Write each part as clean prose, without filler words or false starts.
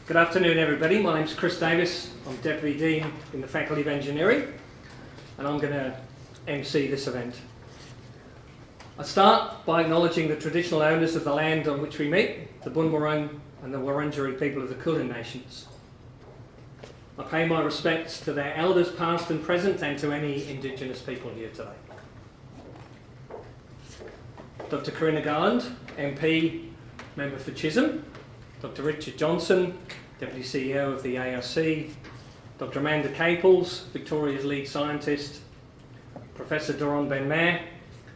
Good afternoon, everybody. My name's Chris Davis. I'm Deputy Dean in the Faculty of Engineering, and I'm going to MC this event. I start by acknowledging the traditional owners of the land on which we meet, the Bunwurrung and the Wurundjeri people of the Kulin Nations. I pay my respects to their elders past and present and to any Indigenous people here today. Dr Corinna Garland, MP, Member for Chisholm, Dr Richard Johnson, Deputy CEO of the ARC, Dr Amanda Caples, Victoria's Lead Scientist, Professor Doron Ben-Meir,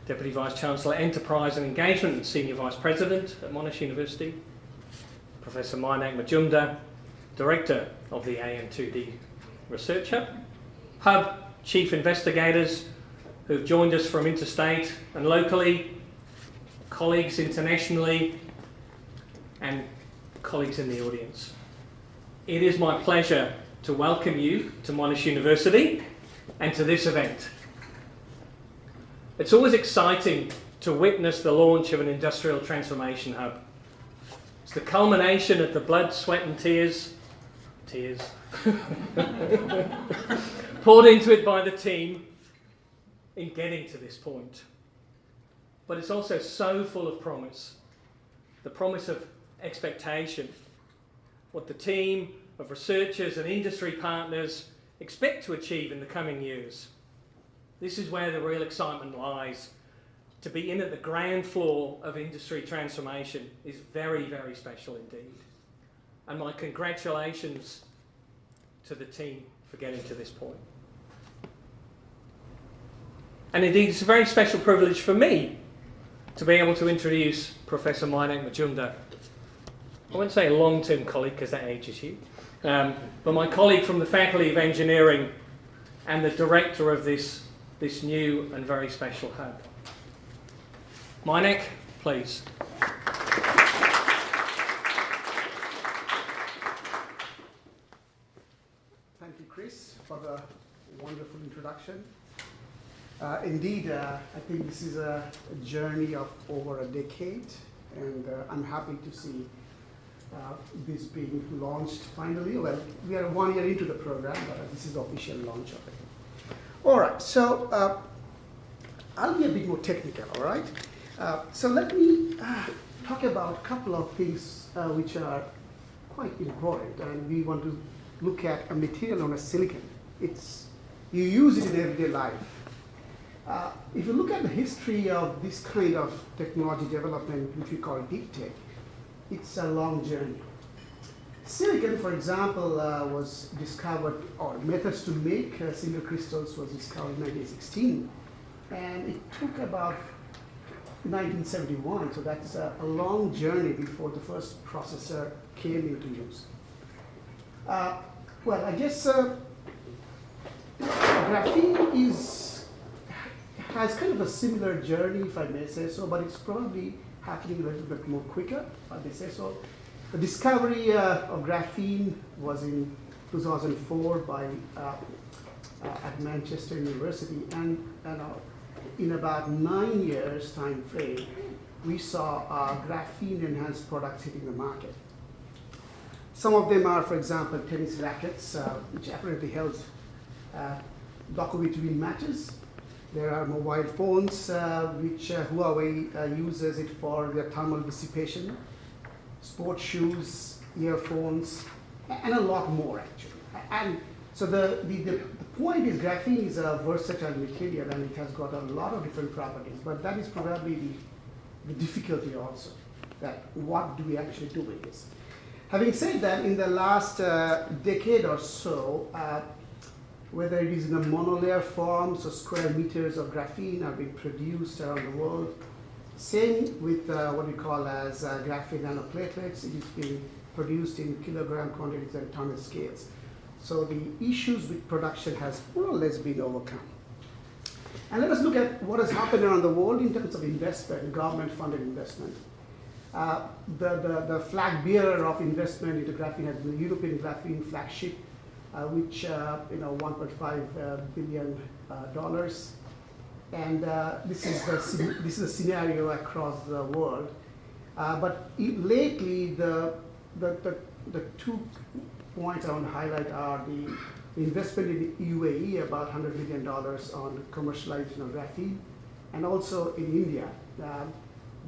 Deputy Vice-Chancellor Enterprise and Engagement and Senior Vice President at Monash University, Professor Monash Majumdar, Director of the AM2D Research Hub, Chief Investigators who've joined us from interstate and locally, colleagues internationally, and colleagues in the audience. It is my pleasure to welcome you to Monash University and to this event. It's always exciting to witness the launch of an industrial transformation hub. It's the culmination of the blood, sweat and tears poured into it by the team in getting to this point. But it's also so full of promise. The promise of expectation, what the team of researchers and industry partners expect to achieve in the coming years. This is where the real excitement lies. To be in at the ground floor of industry transformation is very, very special indeed. And my congratulations to the team for getting to this point. And indeed, it's a very special privilege for me to be able to introduce Professor Monash Majumdar. I won't say a long-term colleague because that ages you, but my colleague from the Faculty of Engineering and the director of this new and very special hub. Monash, please. Thank you, Chris, for the wonderful introduction. Indeed, I think this is a journey of over a decade, and I'm happy to see this being launched finally. Well, we are 1 year into the program, but this is the official launch of it. All right, so I'll be a bit more technical, all right? So let me talk about a couple of things which are quite important, and we want to look at a material known as silicon. You use it in everyday life. If you look at the history of this kind of technology development, which we call deep tech, it's a long journey. Silicon, for example, was discovered, or methods to make single crystals was discovered in 1916, and it took about 1971, so that's a long journey before the first processor came into use. Well, I guess graphene has kind of a similar journey, if I may say so, but it's probably happening a little bit more quicker, if I may say so. The discovery of graphene was in 2004 at Manchester University, and in about 9 years time frame, we saw graphene-enhanced products hitting the market. Some of them are, for example, tennis rackets, which apparently helps Djokovic win matches. There are mobile phones, which Huawei uses it for their thermal dissipation, sports shoes, earphones, and a lot more actually. And so the point is graphene is a versatile material and it has got a lot of different properties, but that is probably the difficulty also, that what do we actually do with this? Having said that, in the last decade or so, whether it is in a monolayer form, so square meters of graphene are being produced around the world. Same with what we call as graphene nanoplatelets. It is being produced in kilogram quantities and ton scales. So the issues with production has more or less been overcome. And let us look at what has happened around the world in terms of investment, government-funded investment. The flag bearer of investment into graphene has been the European Graphene Flagship, which $1.5 billion, and this is a scenario across the world. But lately, the the 2 points I want to highlight are the investment in the UAE, about $100 million on commercialization of graphene, and also in India,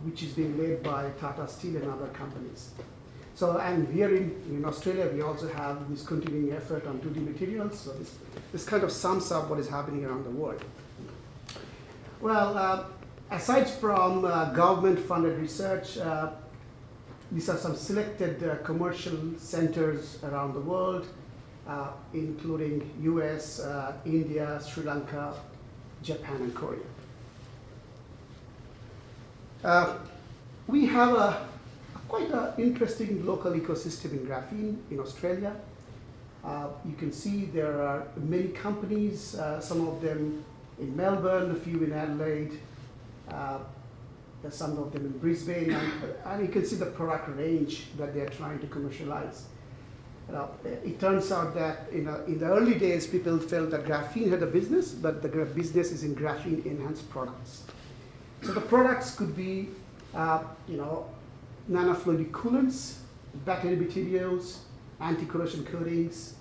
which is being led by Tata Steel and other companies. So, and here in Australia, we also have this continuing effort on 2D materials. So this kind of sums up what is happening around the world. Well, aside from government-funded research, these are some selected commercial centers around the world, including US, India, Sri Lanka, Japan, and Korea. We have quite an interesting local ecosystem in graphene in Australia. You can see there are many companies, some of them in Melbourne, a few in Adelaide, there's some of them in Brisbane, and you can see the product range that they're trying to commercialize. It turns out that in the early days, people felt that graphene had a business, but the business is in graphene enhanced products. So the products could be, nanofluidic coolants, battery materials, anti-corrosion coatings,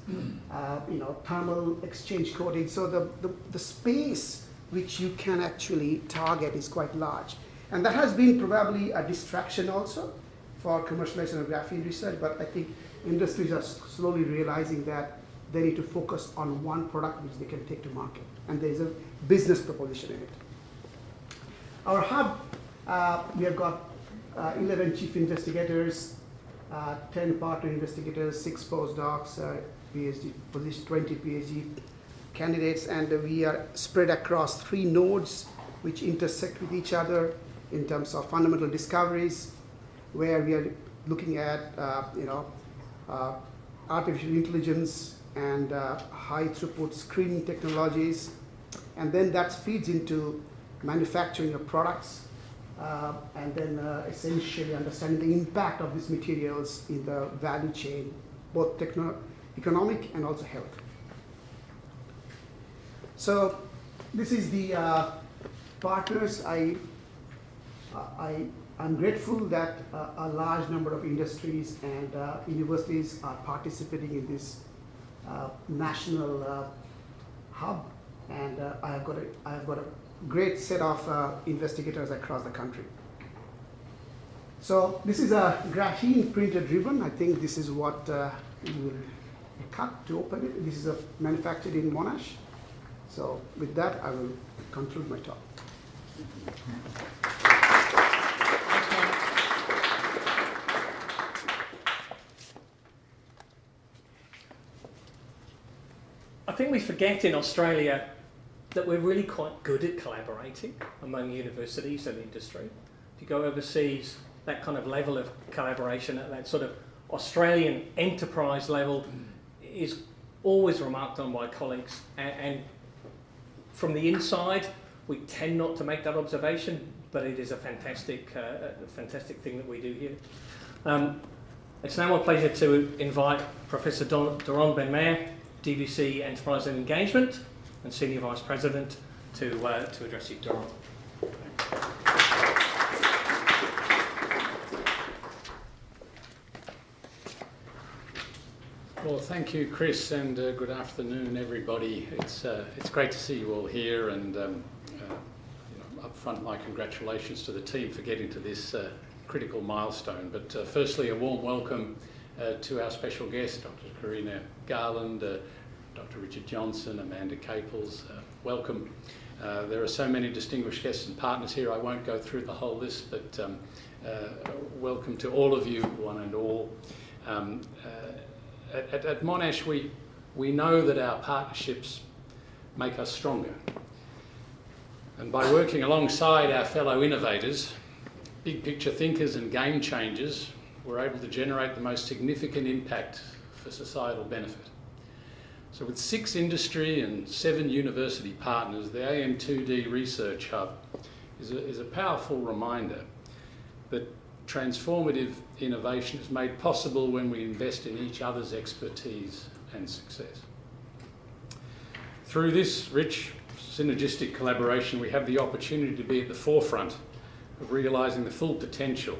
thermal exchange coatings. So the space which you can actually target is quite large. And that has been probably a distraction also for commercialization of graphene research, but I think industries are slowly realizing that they need to focus on one product which they can take to market, and there's a business proposition in it. Our hub, we have got 11 chief investigators, 10 partner investigators, 6 postdocs, PhD position, 20 PhD candidates, and we are spread across 3 nodes which intersect with each other in terms of fundamental discoveries, where we are looking at artificial intelligence and high throughput screening technologies, and then that feeds into manufacturing of products, and then essentially understanding the impact of these materials in the value chain, both economic and also health. So this is the partners. I'm grateful that a large number of industries and universities are participating in this national hub, and I've got a great set of investigators across the country. So this is a graphene printed ribbon. I think this is what you will cut to open it. This is manufactured in Monash. So with that, I will conclude my talk. I think we forget in Australia that we're really quite good at collaborating among universities and industry. If you go overseas, that kind of level of collaboration at that sort of Australian enterprise level is always remarked on by colleagues. And from the inside, we tend not to make that observation, but it is a fantastic thing that we do here. It's now my pleasure to invite Professor Doron Ben-Meir, DVC Enterprise and Engagement and Senior Vice President, to address you, Doron. Well, thank you, Chris, and good afternoon, everybody. It's great to see you all here, and up front, my congratulations to the team for getting to this critical milestone. But firstly, a warm welcome to our special guest, Dr. Karina Garland, Dr. Richard Johnson, Amanda Caples. Welcome. There are so many distinguished guests and partners here. I won't go through the whole list, but welcome to all of you, one and all. At Monash, we know that our partnerships make us stronger. And by working alongside our fellow innovators, big picture thinkers and game changers, we're able to generate the most significant impact for societal benefit. So with 6 industry and 7 university partners, the AM2D Research Hub is a powerful reminder that transformative innovation is made possible when we invest in each other's expertise and success. Through this rich, synergistic collaboration, we have the opportunity to be at the forefront of realising the full potential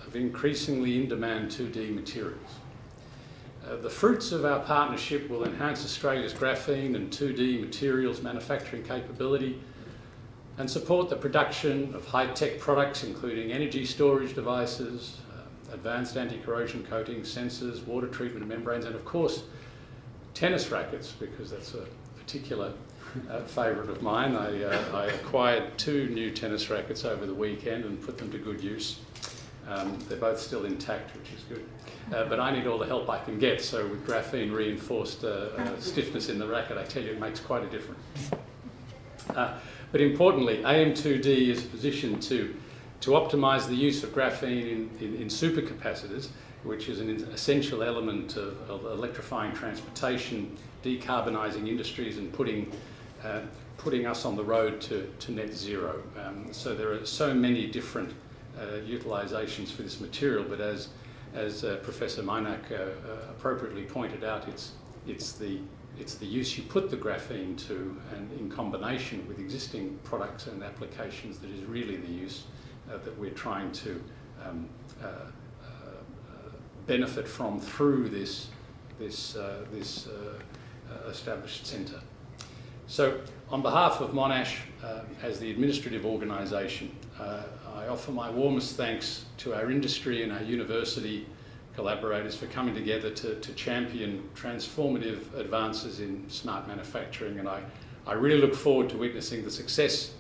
of increasingly in-demand 2D materials. The fruits of our partnership will enhance Australia's graphene and 2D materials manufacturing capability and support the production of high-tech products including energy storage devices, advanced anti-corrosion coatings, sensors, water treatment membranes, and of course tennis rackets, because that's a particular favourite of mine. I acquired 2 new tennis rackets over the weekend and put them to good use. They're both still intact, which is good. But I need all the help I can get, so with graphene reinforced stiffness in the racket, I tell you, it makes quite a difference. But importantly, AM2D is positioned to optimise the use of graphene in supercapacitors, which is an essential element of electrifying transportation, decarbonising industries and putting us on the road to net zero. So there are so many different utilisations for this material, but as Professor Maynak appropriately pointed out, it's the use you put the graphene to, and in combination with existing products and applications, that is really the use that we're trying to benefit from through this established centre. So, on behalf of Monash, as the administrative organisation, I offer my warmest thanks to our industry and our university collaborators for coming together to champion transformative advances in smart manufacturing, and I really look forward to witnessing the success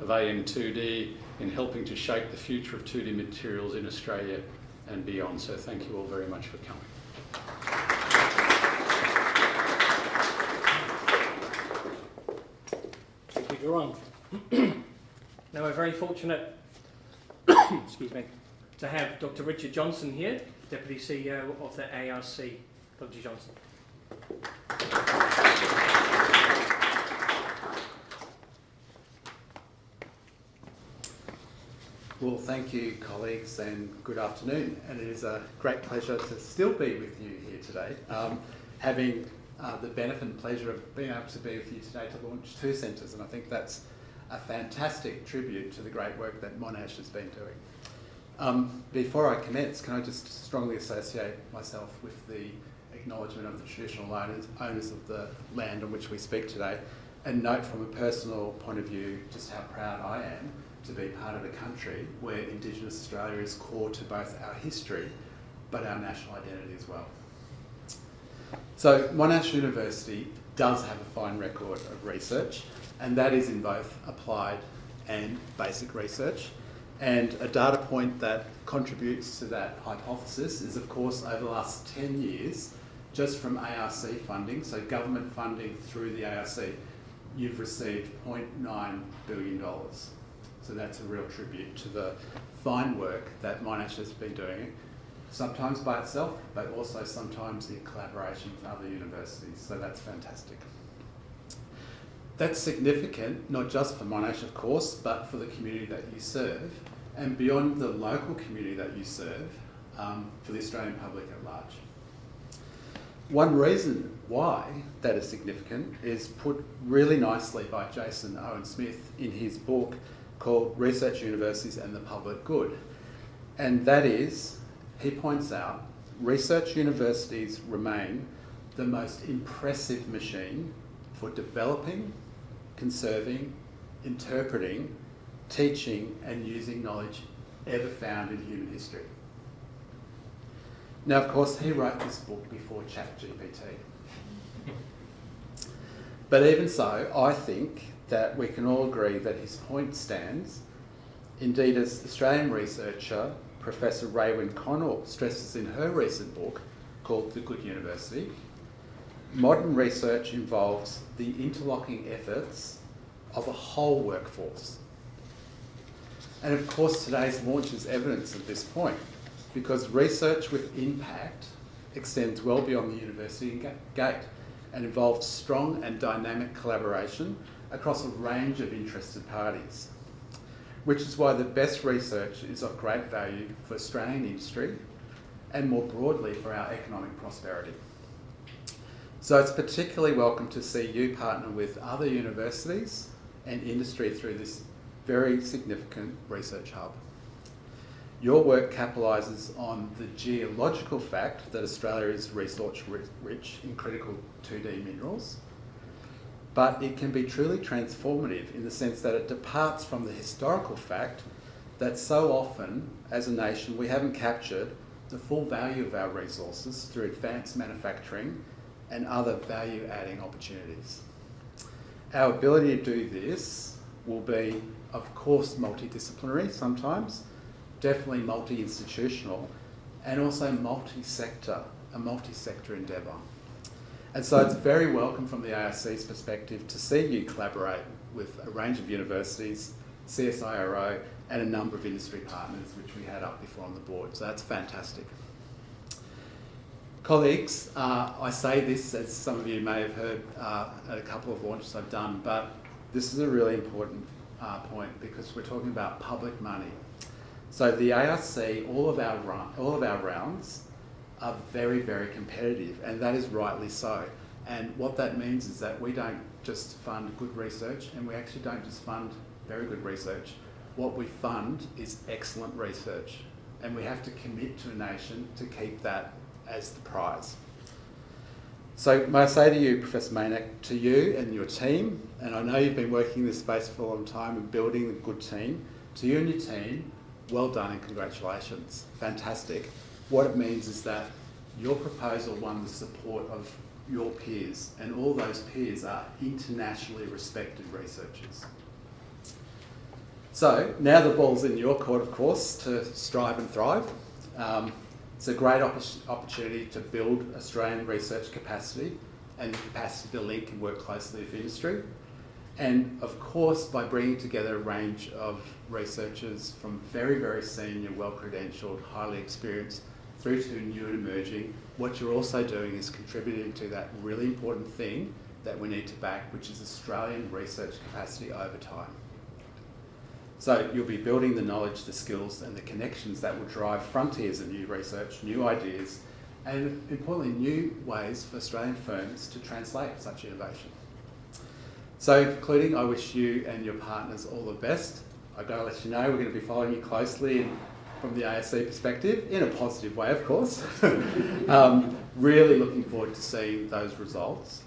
of AM2D in helping to shape the future of 2D materials in Australia and beyond. So thank you all very much for coming. Thank you, Jerome. Now we're very fortunate excuse me, to have Dr. Richard Johnson here, Deputy CEO of the ARC. Dr. Johnson. Well, thank you, colleagues, and good afternoon. And it is a great pleasure to still be with you here today, having the benefit and pleasure of being able to be with you today to launch 2 centres. And I think that's a fantastic tribute to the great work that Monash has been doing. Before I commence, can I just strongly associate myself with the acknowledgement of the traditional owners of the land on which we speak today, and note from a personal point of view just how proud I am to be part of a country where Indigenous Australia is core to both our history but our national identity as well. So Monash University does have a fine record of research, and that is in both applied and basic research. And a data point that contributes to that hypothesis is, of course, over the last 10 years, just from ARC funding, so government funding through the ARC, you've received $0.9 billion. So that's a real tribute to the fine work that Monash has been doing, sometimes by itself, but also sometimes in collaboration with other universities. So that's fantastic. That's significant, not just for Monash, of course, but for the community that you serve, and beyond the local community that you serve, for the Australian public at large. One reason why that is significant is put really nicely by Jason Owen Smith in his book called Research Universities and the Public Good. And that is, he points out, research universities remain the most impressive machine for developing, conserving, interpreting, teaching and using knowledge ever found in human history. Now, of course, he wrote this book before ChatGPT. But even so, I think that we can all agree that his point stands. Indeed, as Australian researcher Professor Raewyn Connell stresses in her recent book called The Good University, modern research involves the interlocking efforts of a whole workforce. And of course, today's launch is evidence of this point, because research with impact extends well beyond the university gate and involves strong and dynamic collaboration across a range of interested parties, which is why the best research is of great value for Australian industry and more broadly for our economic prosperity. So it's particularly welcome to see you partner with other universities and industry through this very significant research hub. Your work capitalises on the geological fact that Australia is resource rich in critical 2D minerals, but it can be truly transformative in the sense that it departs from the historical fact that so often, as a nation, we haven't captured the full value of our resources through advanced manufacturing and other value-adding opportunities. Our ability to do this will be, of course, multidisciplinary sometimes, definitely multi-institutional, and also multi-sector, a multi-sector endeavour. And so it's very welcome from the ARC's perspective to see you collaborate with a range of universities, CSIRO, and a number of industry partners, which we had up before on the board. So that's fantastic. Colleagues, I say this, as some of you may have heard at a couple of launches I've done, but this is a really important point because we're talking about public money. So the ARC, all of our rounds are very, very competitive, and that is rightly so. And what that means is that we don't just fund good research, and we actually don't just fund very good research. What we fund is excellent research, and we have to commit to a nation to keep that as the prize. So may I say to you, Professor Maynak, to you and your team, and I know you've been working in this space for a long time and building a good team, to you and your team, well done and congratulations. Fantastic. What it means is that your proposal won the support of your peers, and all those peers are internationally respected researchers. So now the ball's in your court, of course, to strive and thrive. It's a great opportunity to build Australian research capacity and the capacity to link and work closely with industry. And of course, by bringing together a range of researchers from very, very senior, well-credentialed, highly experienced, through to new and emerging, what you're also doing is contributing to that really important thing that we need to back, which is Australian research capacity over time. So you'll be building the knowledge, the skills and the connections that will drive frontiers of new research, new ideas, and importantly, new ways for Australian firms to translate such innovation. So concluding, I wish you and your partners all the best. I've got to let you know we're going to be following you closely from the ASC perspective, in a positive way, of course. Really looking forward to seeing those results.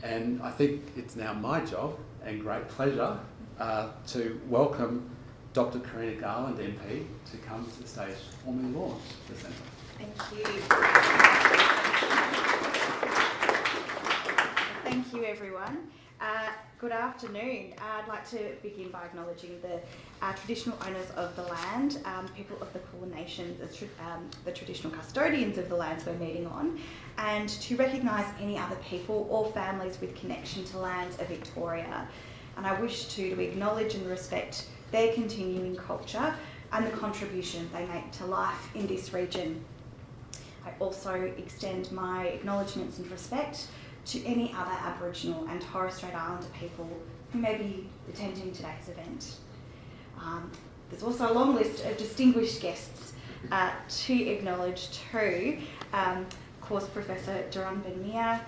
And I think it's now my job and great pleasure to welcome Dr. Karina Garland, MP, to come to the stage on the launch of the centre. Thank you. Thank you, everyone. Good afternoon. I'd like to begin by acknowledging the traditional owners of the land, people of the Kulin Nations, the traditional custodians of the lands we're meeting on, and to recognise any other people or families with connection to lands of Victoria. And I wish to acknowledge and respect their continuing culture and the contribution they make to life in this region. I also extend my acknowledgements and respect to any other Aboriginal and Torres Strait Islander people who may be attending today's event. There's also a long list of distinguished guests to acknowledge too. Of course, Professor Duran Ben-Mia,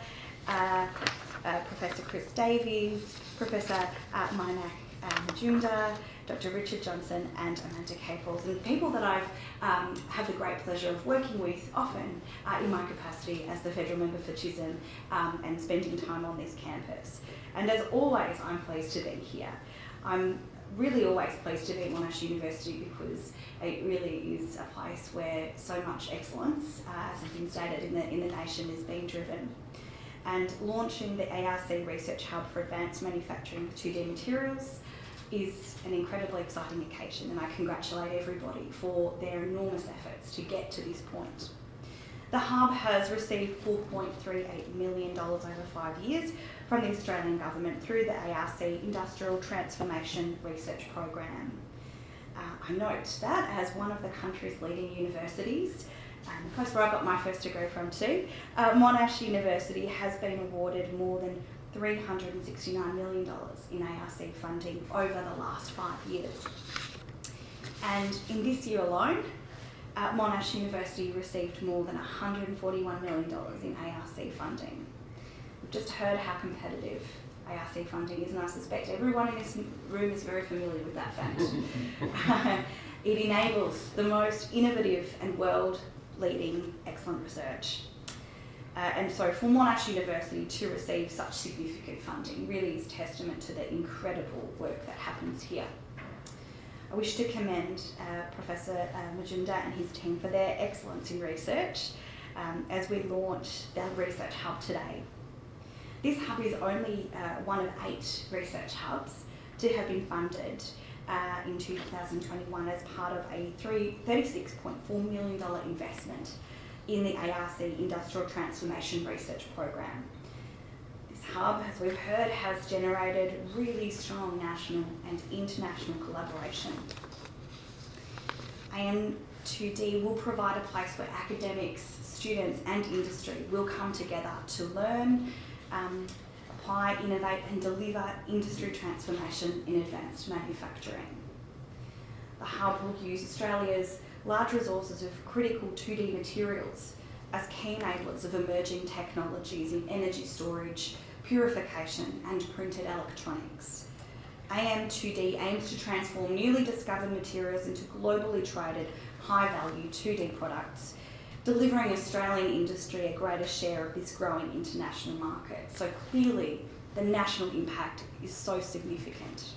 Professor Chris Davies, Professor Maynak Majumdar, Dr. Richard Johnson and Amanda Caples, and people that I've had the great pleasure of working with often in my capacity as the Federal Member for Chisholm and spending time on this campus. And as always, I'm pleased to be here. I'm really always pleased to be at Monash University because it really is a place where so much excellence, as has been stated in the nation, is being driven. And launching the ARC Research Hub for Advanced Manufacturing of 2D Materials is an incredibly exciting occasion, and I congratulate everybody for their enormous efforts to get to this point. The Hub has received $4.38 million over 5 years from the Australian Government through the ARC Industrial Transformation Research Program. I note that as one of the country's leading universities, and the place where I got my first degree from too, Monash University has been awarded more than $369 million in ARC funding over the last 5 years. And in this year alone, Monash University received more than $141 million in ARC funding. We've just heard how competitive ARC funding is, and I suspect everyone in this room is very familiar with that fact. It enables the most innovative and world-leading excellent research. And so for Monash University to receive such significant funding really is testament to the incredible work that happens here. I wish to commend Professor Majumdar and his team for their excellence in research as we launch the Research Hub today. This hub is only one of 8 research hubs to have been funded in 2021 as part of a $36.4 million investment in the ARC Industrial Transformation Research Program. This hub, as we've heard, has generated really strong national and international collaboration. AM2D will provide a place where academics, students and industry will come together to learn, apply, innovate and deliver industry transformation in advanced manufacturing. The hub will use Australia's large resources of critical 2D materials as key enablers of emerging technologies in energy storage, purification and printed electronics. AM2D aims to transform newly discovered materials into globally traded, high-value 2D products, delivering Australian industry a greater share of this growing international market. So clearly, the national impact is so significant.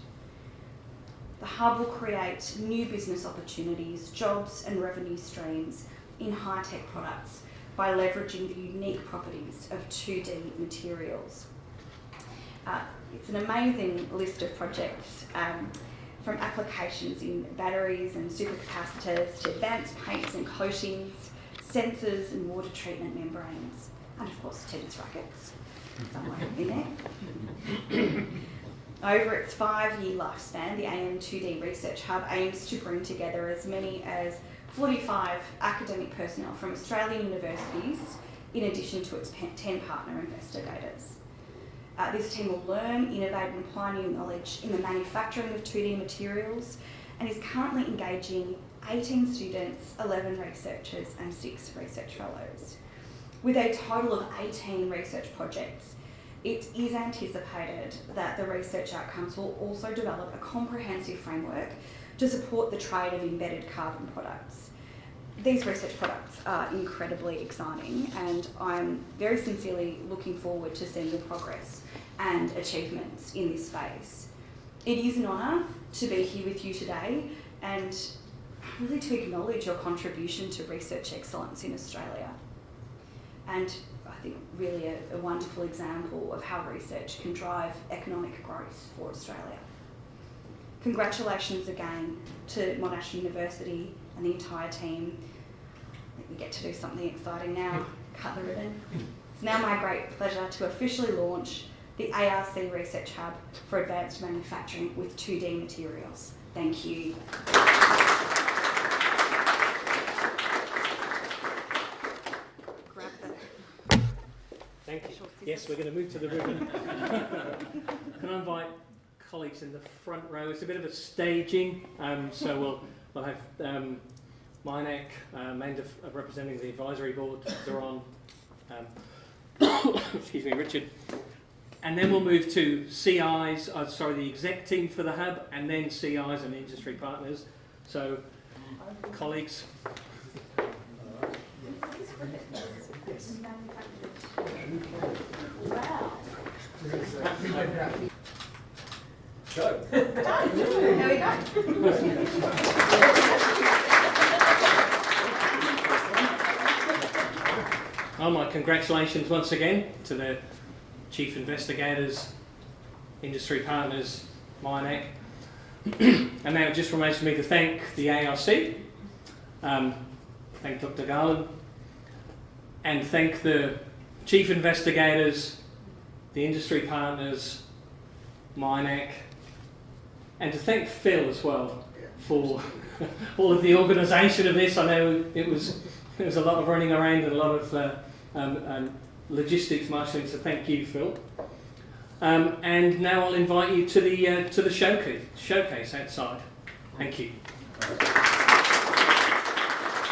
The hub will create new business opportunities, jobs and revenue streams in high-tech products by leveraging the unique properties of 2D materials. It's an amazing list of projects, from applications in batteries and supercapacitors to advanced paints and coatings, sensors and water treatment membranes, and of course tennis rackets, somewhere in there. Over its 5-year lifespan, the AM2D Research Hub aims to bring together as many as 45 academic personnel from Australian universities, in addition to its 10 partner investigators. This team will learn, innovate and apply new knowledge in the manufacturing of 2D materials and is currently engaging 18 students, 11 researchers and 6 research fellows. With a total of 18 research projects, it is anticipated that the research outcomes will also develop a comprehensive framework to support the trade of embedded carbon products. These research products are incredibly exciting and I'm very sincerely looking forward to seeing the progress and achievements in this space. It is an honour to be here with you today and really to acknowledge your contribution to research excellence in Australia. And I think really a wonderful example of how research can drive economic growth for Australia. Congratulations again to Monash University and the entire team. I think we get to do something exciting now, cut the ribbon. It's now my great pleasure to officially launch the ARC Research Hub for Advanced Manufacturing with 2D Materials. Thank you. Thank you. Yes, we're going to move to the ribbon. Can I invite colleagues in the front row? It's a bit of a staging, so we'll have Meinek, Amanda representing the advisory board, Daron, excuse me, Richard, and then we'll move to CIs, the exec team for the hub, and then CIs and industry partners. So, colleagues. Wow. Go. There we go. Oh, my congratulations once again to the chief investigators, industry partners, Meinek. And now it just remains for me to thank the ARC, thank Dr. Garland, and thank the chief investigators, the industry partners, Meinek, and to thank Phil as well for all of the organisation of this. I know there was a lot of running around and a lot of logistics marshalling, so thank you, Phil. And now I'll invite you to the showcase outside. Thank you.